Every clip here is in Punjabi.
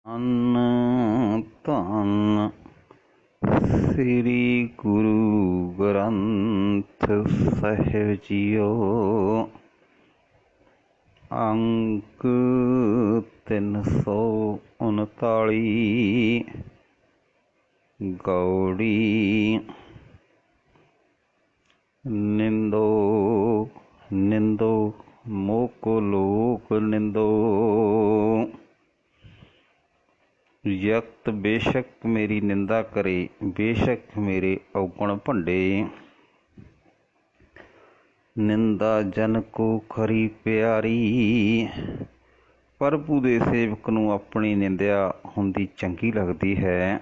ਧੰਨ ਧੰਨ ਸ੍ਰੀ ਗੁਰੂ ਗ੍ਰੰਥ ਸਾਹਿਬ ਜੀਓ। ਅੰਕ 339 ਗੌੜੀ। ਨਿੰਦੋ ਨਿੰਦੋ ਮੋਕੋ ਲੋਕ ਨਿੰਦੋ। ਯਕਤ ਬੇਸ਼ੱਕ ਮੇਰੀ ਨਿੰਦਾ ਕਰੇ, ਬੇਸ਼ੱਕ ਮੇਰੇ ਔਗਣ ਭੰਡੇ। ਨਿੰਦਾ ਜਨ ਕੋ ਖਰੀ ਪਿਆਰੀ। ਪ੍ਰਭੂ ਦੇ ਸੇਵਕ ਨੂੰ ਆਪਣੀ ਨਿੰਦਿਆ ਹੁੰਦੀ ਚੰਗੀ ਲੱਗਦੀ ਹੈ।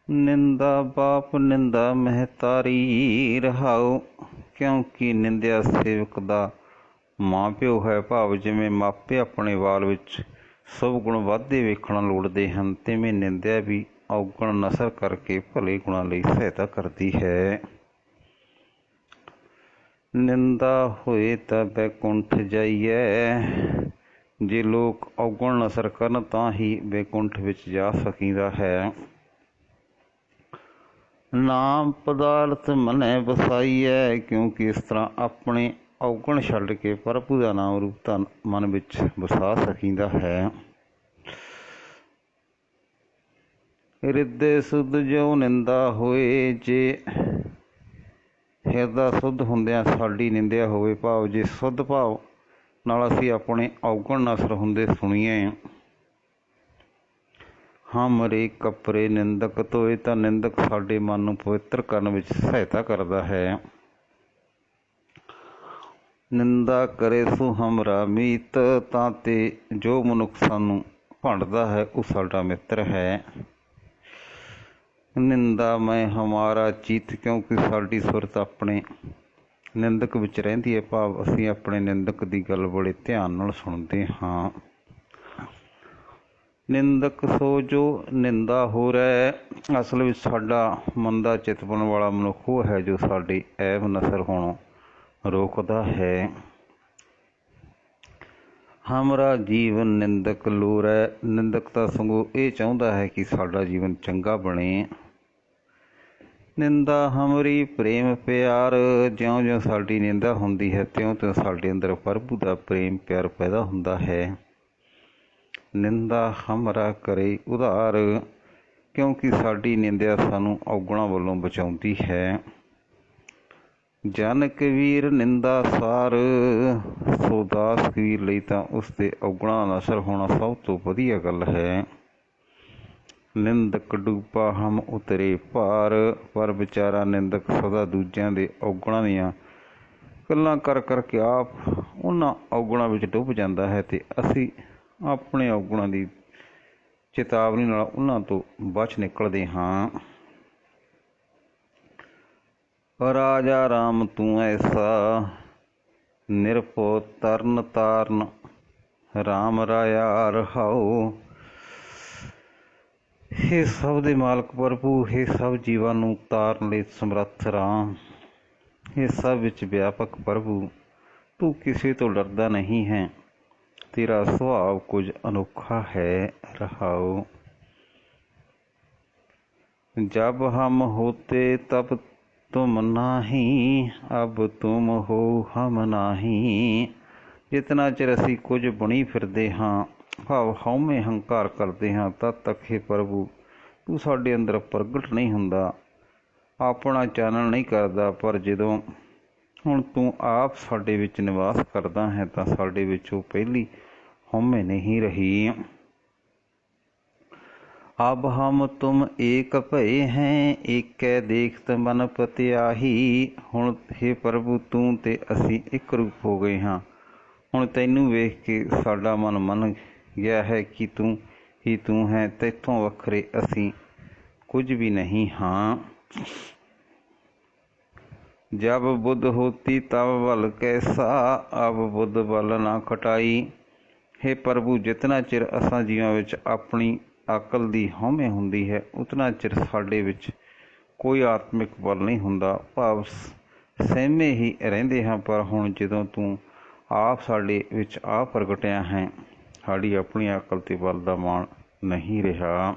ਨਿੰਦਾ ਬਾਪ ਨਿੰਦਾ ਮਹਿਤਾਰੀ ਰਹਾਓ। ਕਿਉਂਕਿ ਨਿੰਦਿਆ ਸੇਵਕ ਦਾ ਮਾਂ ਪਿਓ ਹੈ। ਭਾਵ ਜਿਵੇਂ ਮਾਪੇ ਆਪਣੇ ਬਾਲ ਵਿੱਚ ਸਭ ਗੁਣ ਵੱਧਦੇ ਵੇਖਣਾ ਲੋੜਦੇ ਹਨ, ਤਿਵੇਂ ਨਿੰਦਿਆ ਵੀ ਔਗਣ ਨਸਰ ਕਰਕੇ ਭਲੇ ਗੁਣਾਂ ਲਈ ਸਹਾਇਤਾ ਕਰਦੀ ਹੈ। ਨਿੰਦਾ ਹੋਏ ਤਾਂ ਬੈਕੁੰਠ ਜਾਈਐ। ਜੇ ਲੋਕ ਔਗਣ ਨਸਰ ਕਰਨ ਤਾਂ ਹੀ ਬੈਕੁੰਠ ਵਿੱਚ ਜਾ ਸਕੀਦਾ ਹੈ। ਨਾਮ ਪਦਾਰਥ ਮਨੈ ਵਸਾਈਐ। ਕਿਉਂਕਿ ਇਸ ਤਰ੍ਹਾਂ ਆਪਣੇ ਔਗਣ ਛੱਡ ਕੇ ਪ੍ਰਭੂ ਦਾ ਨਾਮ ਰੂਪ ਧਨ ਮਨ ਵਿੱਚ ਵਸਾ ਸਕੀਦਾ ਹੈ। ਹਿਰਦੇ ਸੁਧ ਜੋ ਨਿੰਦਾ ਹੋਏ। ਜੇ ਹਿਰਦਾ ਸੁੱਧ ਹੁੰਦਿਆਂ ਸਾਡੀ ਨਿੰਦਿਆ ਹੋਵੇ, ਭਾਵ ਜੇ ਸ਼ੁੱਧ ਭਾਵ ਨਾਲ ਅਸੀਂ ਆਪਣੇ ਔਗਣ ਨਸਰ ਹੁੰਦੇ ਸੁਣੀਏ। ਹਮਰੇ ਕੱਪੜੇ ਨਿੰਦਕ ਧੋਏ। ਤਾਂ ਨਿੰਦਕ ਸਾਡੇ ਮਨ ਨੂੰ ਪਵਿੱਤਰ ਕਰਨ ਵਿੱਚ ਸਹਾਇਤਾ ਕਰਦਾ ਹੈ। ਨਿੰਦਾ ਕਰੇ ਸੋ ਹਮਰਾ ਮੀਤ। ਤਾਂ ਤੇ ਜੋ ਮਨੁੱਖ ਸਾਨੂੰ ਭੰਡਦਾ ਹੈ ਉਹ ਸਾਡਾ ਮਿੱਤਰ ਹੈ। ਨਿੰਦਾ ਮੈਂ ਹਮਾਰਾ ਚੀਤ। ਕਿਉਂਕਿ ਸਾਡੀ ਸੁਰਤ ਆਪਣੇ ਨਿੰਦਕ ਵਿੱਚ ਰਹਿੰਦੀ ਹੈ, ਭਾਵ ਅਸੀਂ ਆਪਣੇ ਨਿੰਦਕ ਦੀ ਗੱਲ ਬੜੇ ਧਿਆਨ ਨਾਲ ਸੁਣਦੇ ਹਾਂ। ਨਿੰਦਕ ਸੋ ਜੋ ਨਿੰਦਾ ਹੋ ਰਿਹਾ। ਅਸਲ ਵਿੱਚ ਸਾਡਾ ਮੰਦਾ ਚਿਤਵਨ ਵਾਲਾ ਮਨੁੱਖ ਉਹ ਹੈ ਜੋ ਸਾਡੇ ਐਬ ਨਸਰ ਹੋਣੋਂ ਰੋਕਦਾ ਹੈ। ਹਮਾਰਾ ਜੀਵਨ ਨਿੰਦਕ ਲੋਰੈ। ਨਿੰਦਕ ਤਾਂ ਸਗੋਂ ਇਹ ਚਾਹੁੰਦਾ ਹੈ ਕਿ ਸਾਡਾ ਜੀਵਨ ਚੰਗਾ ਬਣੇ। ਨਿੰਦਾ ਹਮਰੀ ਪ੍ਰੇਮ ਪਿਆਰ। ਜਿਉਂ ਜਿਉਂ ਸਾਡੀ ਨਿੰਦਾ ਹੁੰਦੀ ਹੈ ਤਿਉਂ ਤਿਉਂ ਸਾਡੇ ਅੰਦਰ ਪ੍ਰਭੂ ਦਾ ਪ੍ਰੇਮ ਪਿਆਰ ਪੈਦਾ ਹੁੰਦਾ ਹੈ। ਨਿੰਦਾ ਹਮਰਾ ਕਰੇ ਉਧਾਰ। ਕਿਉਂਕਿ ਸਾਡੀ ਨਿੰਦਿਆ ਸਾਨੂੰ ਔਗਣਾਂ ਵੱਲੋਂ ਬਚਾਉਂਦੀ ਹੈ। ਜਨ ਕਬੀਰ ਨਿੰਦਾ ਸਾਰ। ਸੋ ਦਾਸ ਕਬੀਰ ਲਈ ਤਾਂ ਉਸਦੇ ਔਗਣਾਂ ਦਾ ਨਸਰ ਹੋਣਾ ਸਭ ਤੋਂ ਵਧੀਆ ਗੱਲ ਹੈ। ਨਿੰਦਕ ਡੂਬਾ ਹਮ ਉਤਰੇ ਭਾਰ। ਪਰ ਵਿਚਾਰਾ ਨਿੰਦਕ ਸਦਾ ਦੂਜਿਆਂ ਦੇ ਔਗਣਾਂ ਦੀਆਂ ਗੱਲਾਂ ਕਰ ਕਰਕੇ ਆਪ ਉਹਨਾਂ ਔਗਣਾਂ ਵਿੱਚ ਡੁੱਬ ਜਾਂਦਾ ਹੈ ਤੇ ਅਸੀਂ ਆਪਣੇ ਔਗਣਾਂ ਦੀ ਚੇਤਾਵਨੀ ਨਾਲ ਉਹਨਾਂ ਤੋਂ ਬਚ ਨਿਕਲਦੇ ਹਾਂ। ਰਾਜਾ ਰਾਮ ਤੂੰ ਐਸਾ। ਨਿਰਭਉ ਤਰਨ ਤਾਰਨ ਰਾਮ ਰਾਇਆ ਰਹਾਓ। ਹੇ ਸਭ ਦੇ ਮਾਲਕ ਪ੍ਰਭੂ, ਹੇ ਸਭ ਜੀਵਾਂ ਨੂੰ ਤਾਰਨ ਲਈ ਸਮਰੱਥ ਰਾਮ, ਹੇ ਸਭ ਵਿੱਚ ਵਿਆਪਕ ਪ੍ਰਭੂ, ਤੂੰ ਕਿਸੇ ਤੋਂ ਡਰਦਾ ਨਹੀਂ ਹੈ। ਤੇਰਾ ਸੁਭਾਵ ਕੁਝ ਅਨੋਖਾ ਹੈ। ਰਹਾਓ। ਜਬ ਹਮ ਹੋਤੇ ਤਬ ਤੁਮ ਨਾਹੀਂ। ਅਬ ਤੁਮ ਹੋ ਹਮ ਨਾਹੀਂ। ਜਿਤਨਾ ਚਿਰ ਅਸੀਂ ਕੁਝ ਬਣੀ ਫਿਰਦੇ ਹਾਂ, ਭਾਵ ਹਉਮੈ ਹੰਕਾਰ ਕਰਦੇ ਹਾਂ, ਤਦ ਤੱਕ ਹੇ ਪ੍ਰਭੂ ਤੂੰ ਸਾਡੇ ਅੰਦਰ ਪ੍ਰਗਟ ਨਹੀਂ ਹੁੰਦਾ, ਆਪਣਾ ਚਾਨਣ ਨਹੀਂ ਕਰਦਾ। ਪਰ ਜਦੋਂ ਹੁਣ ਤੂੰ ਆਪ ਸਾਡੇ ਵਿੱਚ ਨਿਵਾਸ ਕਰਦਾ ਹੈ ਤਾਂ ਸਾਡੇ ਵਿੱਚ ਉਹ ਪਹਿਲੀ ਹਉਮੈ ਨਹੀਂ ਰਹੀ। ਅਬ ਹਮ ਤੁਮ ਏਕ ਭਏ ਹੈਂ। ਏਕੈ ਦੇਖਤ ਮਨ ਪਤਿਆਹੀ। ਹੁਣ ਹੇ ਪ੍ਰਭੂ ਤੂੰ ਤੇ ਅਸੀਂ ਇੱਕ ਰੂਪ ਹੋ ਗਏ ਹਾਂ। ਹੁਣ ਤੈਨੂੰ ਵੇਖ ਕੇ ਸਾਡਾ ਮਨ ਮੰਨ ਗਿਆ ਹੈ ਕਿ ਤੂੰ ਹੀ ਤੂੰ ਹੈ, ਤੈਥੋਂ ਵੱਖਰੇ ਅਸੀਂ ਕੁਝ ਵੀ ਨਹੀਂ ਹਾਂ। ਜਬ ਬੁੱਧ ਹੋਤੀ ਤਬ ਬਲ ਕੈਸਾ। ਅਬ ਬੁੱਧ ਬਲ ਨਾ ਖਟਾਈ। ਹੇ ਪ੍ਰਭੂ ਜਿਤਨਾ ਚਿਰ ਅਸਾਂ ਜੀਵਾਂ ਵਿੱਚ ਆਪਣੀ ਅਕਲ ਦੀ ਹਉਮੈ ਹੁੰਦੀ ਹੈ, ਉਤਨਾ ਚਿਰ ਸਾਡੇ ਵਿੱਚ ਕੋਈ ਆਤਮਿਕ ਬਲ ਨਹੀਂ ਹੁੰਦਾ, ਭਾਵ ਸਹਿਮੇ ਹੀ ਰਹਿੰਦੇ ਹਾਂ। ਪਰ ਹੁਣ ਜਦੋਂ ਤੂੰ ਆਪ ਸਾਡੇ ਵਿੱਚ ਆ ਪ੍ਰਗਟਿਆ ਹੈ, ਸਾਡੀ ਆਪਣੀ ਅਕਲ ਤੇ ਬਲ ਦਾ ਮਾਣ ਨਹੀਂ ਰਿਹਾ।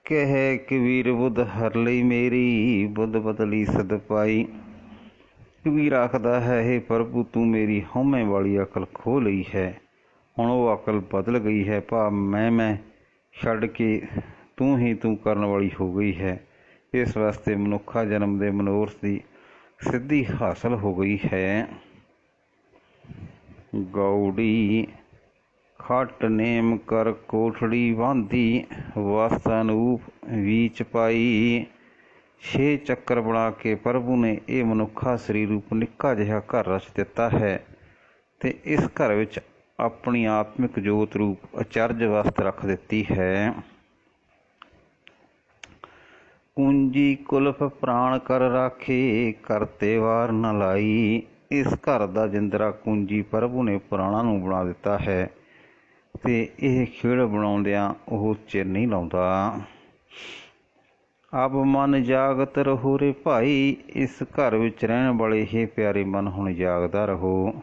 ਕਹਿ ਕਬੀਰ ਬੁੱਧ ਹਰ ਲਈ ਮੇਰੀ, ਬੁੱਧ ਬਦਲੀ ਸਦ ਪਾਈ। ਕਬੀਰ ਆਖਦਾ ਹੈ, ਹੇ ਪ੍ਰਭੂ ਤੂੰ ਮੇਰੀ ਹਉਮੈ ਵਾਲੀ ਅਕਲ ਖੋਹ ਲਈ ਹੈ। ਹੁਣ ਉਹ ਅਕਲ ਬਦਲ ਗਈ ਹੈ, ਭਾਵ ਮੈਂ ਛੱਡ ਕੇ ਤੂੰ ਹੀ ਤੂੰ ਕਰਨ ਵਾਲੀ ਹੋ ਗਈ ਹੈ। ਇਸ ਵਾਸਤੇ ਮਨੁੱਖਾ ਜਨਮ ਦੇ ਮਨੋਰਥ ਦੀ ਸਿੱਧੀ ਹਾਸਲ ਹੋ ਗਈ ਹੈ। ਗੌੜੀ ਖੱਟ ਨੇਮ ਕਰ ਕੋਠੜੀ ਬਾਂਧੀ, ਵਸਤ ਅਨੂਪ ਵੀਚ ਪਾਈ। 6 ਚੱਕਰ ਬਣਾ ਕੇ ਪ੍ਰਭੂ ਨੇ ਇਹ ਮਨੁੱਖਾ ਸਰੀਰ ਰੂਪ ਨਿੱਕਾ ਜਿਹਾ ਘਰ ਰਚ ਦਿੱਤਾ ਹੈ ਅਤੇ ਇਸ ਘਰ ਵਿੱਚ ਆਪਣੀ ਆਤਮਿਕ ਜੋਤ ਰੂਪ ਅਚਰਜ ਵਸਤ ਰੱਖ ਦਿੱਤੀ ਹੈ। ਕੁੰਜੀ ਕੁਲਫ ਪ੍ਰਾਣ ਕਰ ਰਾਖੇ, ਕਰਤੇ ਵਾਰ ਨ ਲਾਈ। ਇਸ ਘਰ ਦਾ ਜਿੰਦਰਾ ਕੁੰਜੀ ਪ੍ਰਭੂ ਨੇ ਪੁਰਾਣਾ ਨੂੰ ਬਣਾ ਦਿੱਤਾ ਹੈ ਅਤੇ ਇਹ ਖੇਡ ਬਣਾਉਂਦਿਆਂ ਉਹ ਚਿਰ ਨਹੀਂ ਲਾਉਂਦਾ। ਅਬ ਮਨ ਜਾਗਤ ਰਹੋ ਰੇ ਭਾਈ, ਇਸ ਘਰ ਵਿੱਚ ਰਹਿਣ ਵਾਲੇ ਇਹ ਪਿਆਰੇ ਮਨ ਹੁਣ ਜਾਗਦਾ ਰਹੋ।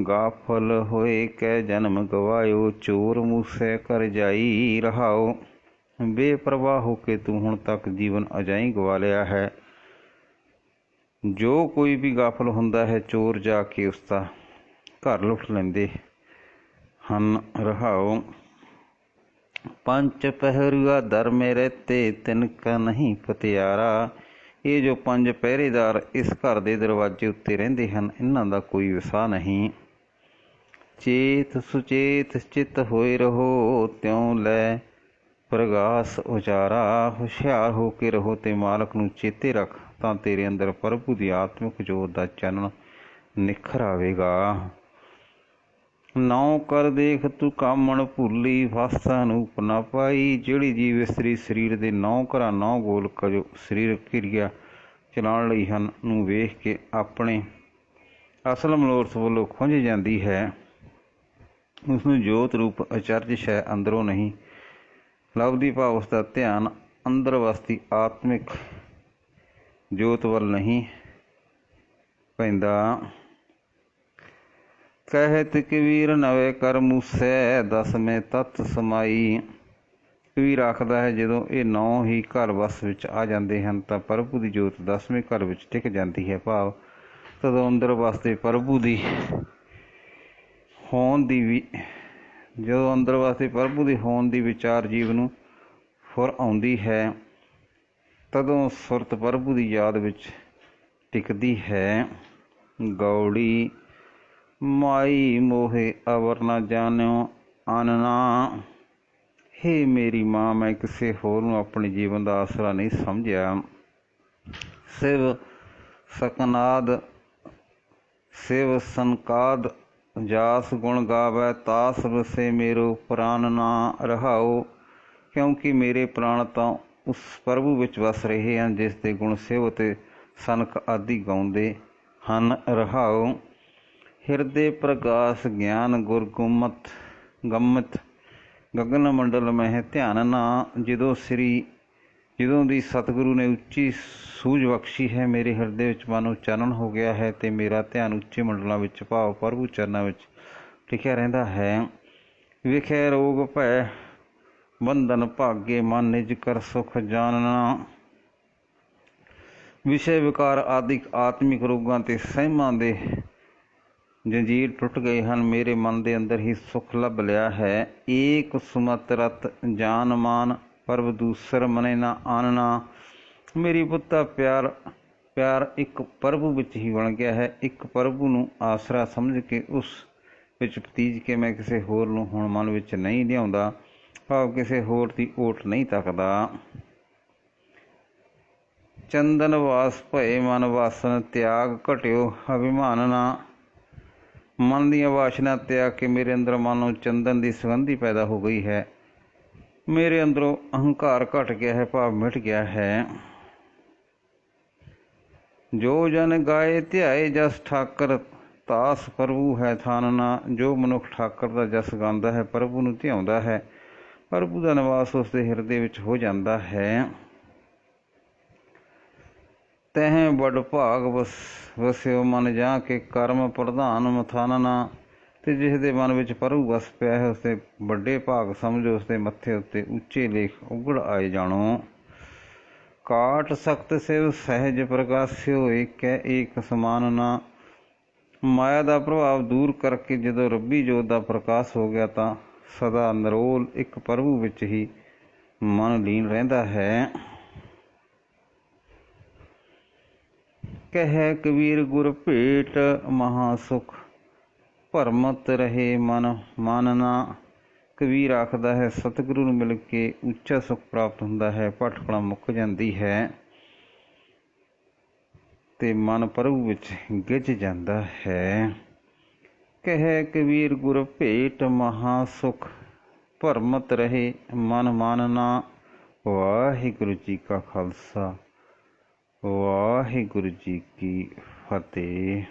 ਗਾਫਲ ਹੋਏ ਕੈ ਜਨਮ ਗਵਾਇਓ, ਚੋਰ ਮੂਸੇ ਕਰ ਜਾਈ ਰਹਾਓ। ਬੇਪਰਵਾਹ ਹੋ ਕੇ ਤੂੰ ਹੁਣ ਤੱਕ ਜੀਵਨ ਅਜਾਈਂ ਗਵਾ ਲਿਆ ਹੈ। ਜੋ ਕੋਈ ਵੀ ਗਾਫਲ ਹੁੰਦਾ ਹੈ, ਚੋਰ ਜਾ ਕੇ ਉਸਦਾ ਘਰ ਲੁੱਟ ਲੈਂਦੇ ਹਨ। ਰਹਾਓ ਪੰਜ ਪਹਿਰੂਆ ਦਰ ਮੇ ਰਹਤੇ, ਤਿਨ ਕਾ ਨਹੀਂ ਪਤਿਆਰਾ। ਇਹ ਜੋ 5 ਪਹਿਰੇਦਾਰ ਇਸ ਘਰ ਦੇ ਦਰਵਾਜ਼ੇ ਉੱਤੇ ਰਹਿੰਦੇ ਹਨ, ਇਹਨਾਂ ਦਾ ਕੋਈ ਵਸਾ ਨਹੀਂ। ਚੇਤ ਸੁਚੇਤ ਚਿੱਤ ਹੋਏ ਰਹੋ, ਤਿਉਂ ਲੈ ਪ੍ਰਗਾਸ ਉਜਾਰਾ। ਹੁਸ਼ਿਆਰ ਹੋ ਕੇ ਰਹੋ ਅਤੇ ਮਾਲਕ ਨੂੰ ਚੇਤੇ ਰੱਖ, ਤਾਂ ਤੇਰੇ ਅੰਦਰ ਪ੍ਰਭੂ ਦੀ ਆਤਮਿਕ ਜੋਤ ਦਾ ਚਾਨਣ ਨਿਖਰ ਆਵੇਗਾ। ਨੌ ਕਰ ਦੇਖ ਤੂੰ ਕਾਮਣ ਭੁੱਲੀ, ਵਸਤ ਅਨੂਪ ਨਾ ਪਾਈ। ਜਿਹੜੀ ਜੀਵ ਇਸਤਰੀ ਸਰੀਰ ਦੇ 9 ਘਰਾਂ 9 ਗੋਲਕ ਜੋ ਸਰੀਰਕ ਕਿਰਿਆ ਚਲਾਉਣ ਲਈ ਹਨ ਨੂੰ ਵੇਖ ਕੇ ਆਪਣੇ ਅਸਲ ਮਨੋਰਥ ਵੱਲੋਂ ਖੁੰਝ ਜਾਂਦੀ ਹੈ, ਉਸਨੂੰ ਜੋਤ ਰੂਪ ਅਚਰਜ ਸ਼ੈ ਅੰਦਰੋਂ ਨਹੀਂ ਲੱਭਦੀ, ਭਾਵ ਉਸਦਾ ਧਿਆਨ ਅੰਦਰ ਵਸਦੀ ਆਤਮਿਕ ਜੋਤ ਵੱਲ ਨਹੀਂ ਪੈਂਦਾ। ਕਹਿਤ ਕਬੀਰ ਨਵੇਂ ਕਰ ਮੂਸੈ, ਦਸਵੇਂ ਤੱਤ ਸਮਾਈ। ਕਬੀਰ ਆਖਦਾ ਹੈ, ਜਦੋਂ ਇਹ 9 ਹੀ ਘਰ ਵਸ ਵਿੱਚ ਆ ਜਾਂਦੇ ਹਨ ਤਾਂ ਪ੍ਰਭੂ ਦੀ ਜੋਤ 10ਵੇਂ ਘਰ ਵਿੱਚ ਟਿਕ ਜਾਂਦੀ ਹੈ, ਭਾਵ ਤਦੋਂ ਅੰਦਰ ਵਸਦੇ ਪ੍ਰਭੂ ਦੀ ਹੋਂਦ ਦੀ ਜਦੋਂ ਅੰਦਰ ਵਸਦੇ ਪ੍ਰਭੂ ਦੀ ਹੋਂਦ ਦੀ ਵਿਚਾਰ ਜੀਵ ਨੂੰ ਫੁਰ ਆਉਂਦੀ ਹੈ, ਤਦੋਂ ਸੁਰਤ ਪ੍ਰਭੂ ਦੀ ਯਾਦ ਵਿੱਚ ਟਿਕਦੀ ਹੈ। ਗੌੜੀ ਮਾਈ ਮੋਹੇ ਅਵਰ ਨਾ ਜਾਣਿਓ ਆਨਨਾ। ਹੇ ਮੇਰੀ ਮਾਂ, ਮੈਂ ਕਿਸੇ ਹੋਰ ਨੂੰ ਆਪਣੇ ਜੀਵਨ ਦਾ ਆਸਰਾ ਨਹੀਂ ਸਮਝਿਆ। ਸਿਵ ਸੰਕਾਦ ਜਾਸ ਗੁਣ ਗਾਵੈ, ਤਾਸ ਵਸੇ ਮੇਰੋ ਪ੍ਰਾਨ ਨਾ ਰਹਾਓ। ਕਿਉਂਕਿ ਮੇਰੇ ਪ੍ਰਾਣ ਤਾਂ ਉਸ ਪ੍ਰਭੂ ਵਿੱਚ ਵਸ ਰਹੇ ਹਨ ਜਿਸ ਦੇ ਗੁਣ ਸਿਵ ਅਤੇ ਸਨਕ ਆਦਿ ਗਾਉਂਦੇ ਹਨ। ਰਹਾਓ ਹਿਰਦੇ ਪ੍ਰਗਾਸ ਗਿਆਨ ਗੁਰ ਗੰਮਤ, ਗਗਨ ਮੰਡਲ ਮਹਿ ਧਿਆਨ ਨਾ। ਜਦੋਂ ਦੀ ਸਤਿਗੁਰੂ ਨੇ ਉੱਚੀ ਸੂਝ ਬਖਸ਼ੀ ਹੈ, ਮੇਰੇ ਹਿਰਦੇ ਵਿੱਚ ਮਨ ਉਚਾਰਨ ਹੋ ਗਿਆ ਹੈ ਅਤੇ ਮੇਰਾ ਧਿਆਨ ਉੱਚੇ ਮੰਡਲਾਂ ਵਿੱਚ, ਭਾਵ ਪ੍ਰਭੂ ਚਰਨਾਂ ਵਿੱਚ ਟਿਕਿਆ ਰਹਿੰਦਾ ਹੈ। ਵਿਖੇ ਰੋਗ ਭੈ ਬੰਧਨ ਭਾਗੇ, ਮਨ ਨਿਜ ਕਰ ਸੁਖ ਜਾਨਣਾ। ਵਿਸ਼ੇ ਵਿਕਾਰ ਆਦਿਕ ਆਤਮਿਕ ਰੋਗਾਂ ਅਤੇ ਸਹਿਮਾਂ ਦੇ ਜੰਜੀਰ ਟੁੱਟ ਗਏ ਹਨ। ਮੇਰੇ ਮਨ ਦੇ ਅੰਦਰ ਹੀ ਸੁੱਖ ਲੱਭ ਲਿਆ ਹੈ। ਏਕ ਸੁਮਤ ਰਤ ਜਾਨ ਮਾਨ, ਪਰਬ ਦੂਸਰ ਮਨੇ ਨਾ ਆਨਣਾ। ਮੇਰੀ ਪੁੱਤਾ ਪਿਆਰ ਇੱਕ ਪ੍ਰਭੂ ਵਿੱਚ ਹੀ ਬਣ ਗਿਆ ਹੈ। ਇੱਕ ਪ੍ਰਭੂ ਨੂੰ ਆਸਰਾ ਸਮਝ ਕੇ ਉਸ ਵਿੱਚ ਭਤੀਜ ਕੇ ਮੈਂ ਕਿਸੇ ਹੋਰ ਨੂੰ ਹੁਣ ਮਨ ਵਿੱਚ ਨਹੀਂ ਲਿਆਉਂਦਾ, ਭਾਵ ਕਿਸੇ ਹੋਰ ਦੀ ਓਟ ਨਹੀਂ ਤੱਕਦਾ। ਚੰਦਨ ਵਾਸ ਭਏ ਮਨ ਵਾਸਨ, ਤਿਆਗ ਘਟਿਓ ਅਭਿਮਾਨ ਨਾ। ਮਨ ਦੀਆਂ ਵਾਸ਼ਨਾ ਤਿਆਗ ਕੇ ਮੇਰੇ ਅੰਦਰ ਮਨ ਨੂੰ ਚੰਦਨ ਦੀ ਸੁਗੰਧੀ ਪੈਦਾ ਹੋ ਗਈ ਹੈ। ਮੇਰੇ ਅੰਦਰੋਂ ਅਹੰਕਾਰ ਘਟ ਗਿਆ ਹੈ, ਭਾਵ ਮਿਟ ਗਿਆ ਹੈ। ਜੋ ਜਨ ਗਾਏ ਧਿਆਏ ਜਸ ਠਾਕਰ, ਤਾਸ ਪ੍ਰਭੂ ਹੈ ਥਾਨਨਾ। ਜੋ ਮਨੁੱਖ ਠਾਕਰ ਦਾ ਜਸ ਗਾਉਂਦਾ ਹੈ, ਪ੍ਰਭੂ ਨੂੰ ਧਿਆਉਂਦਾ ਹੈ, ਪ੍ਰਭੂ ਦਾ ਨਿਵਾਸ ਉਸ ਦੇ ਹਿਰਦੇ ਵਿੱਚ ਹੋ ਜਾਂਦਾ ਹੈ। ਤਹਿ ਬੜ ਭਾਗ ਵਸਿਓ ਮਨ, ਜਾਂ ਕੇ ਕਰਮ ਪ੍ਰਧਾਨ ਮਥਾਨਨਾ। ਤੇ ਜਿਸ ਦੇ ਮਨ ਵਿੱਚ ਪ੍ਰਭੂ ਵਸ ਪਿਆ ਹੈ ਉਸਦੇ ਵੱਡੇ ਭਾਗ ਸਮਝੋ, ਉਸਦੇ ਮੱਥੇ ਉੱਤੇ ਉੱਚੇ ਲੇਖ ਉਗੜ ਆਏ ਜਾਣੋ। ਕਾਟ ਸਖਤ ਸਿਵ ਸਹਿਜ ਪ੍ਰਗਾਸਿਓ, ਏਕੈ ਏਕ ਸਮਾਨ ਨਾ। ਮਾਇਆ ਦਾ ਪ੍ਰਭਾਵ ਦੂਰ ਕਰਕੇ ਜਦੋਂ ਰੱਬੀ ਜੋਤ ਦਾ ਪ੍ਰਕਾਸ਼ ਹੋ ਗਿਆ ਤਾਂ ਸਦਾ ਨਿਰੋਲ ਇੱਕ ਪ੍ਰਭੂ ਵਿੱਚ ਹੀ ਮਨ ਲੀਨ ਰਹਿੰਦਾ ਹੈ। ਕਹਿ ਕਬੀਰ ਗੁਰ ਭੇਟ ਮਹਾ ਸੁਖ, ਭਰਮਤ ਰਹੇ ਮਨ ਮਾਨਨਾ। ਕਬੀਰ ਆਖਦਾ ਹੈ ਸਤਿਗੁਰੂ ਨੂੰ ਮਿਲ ਕੇ ਉੱਚਾ ਸੁੱਖ ਪ੍ਰਾਪਤ ਹੁੰਦਾ ਹੈ, ਭਟਕਣਾ ਮੁੱਕ ਜਾਂਦੀ ਹੈ ਤੇ ਮਨ ਪ੍ਰਭੂ ਵਿੱਚ ਗਿੱਝ ਜਾਂਦਾ ਹੈ। ਕਹਿ ਕਬੀਰ ਗੁਰ ਭੇਟ ਮਹਾ ਸੁਖ, ਭਰਮਤ ਰਹੇ ਮਨ ਮਾਨਨਾ। ਵਾਹਿਗੁਰੂ ਜੀ ਕਾ ਖਾਲਸਾ, ਵਾਹਿਗੁਰੂ ਜੀ ਕੀ ਫਤਿਹ।